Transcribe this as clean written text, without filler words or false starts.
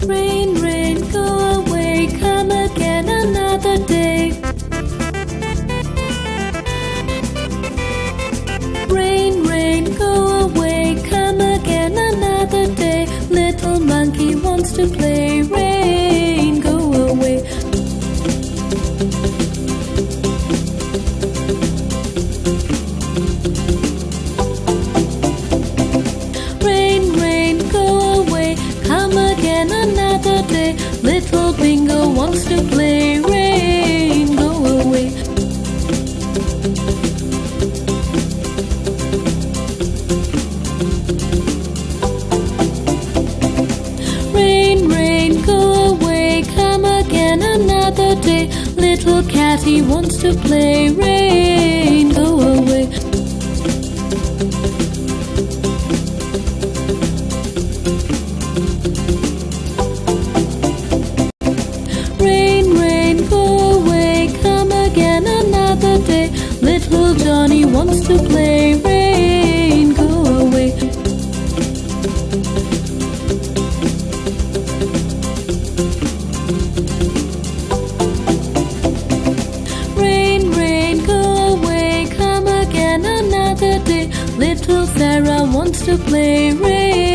Rain, rain, go away, come again another day. Rain, rain, go away, come again another day. Little monkey wants to play. Rain, go away. Rain, rain, go away, come again another day. Little Bingo wants to play. Rain, go away. Rain, rain, go away, come again another day. Little Catty wants to play. Rain, go away. Rain, rain, go away, come again another day. Little Johnny wants to play. Rain, go away. Rain, rain, go away, come again another day. Little Sarah wants to play. Rain,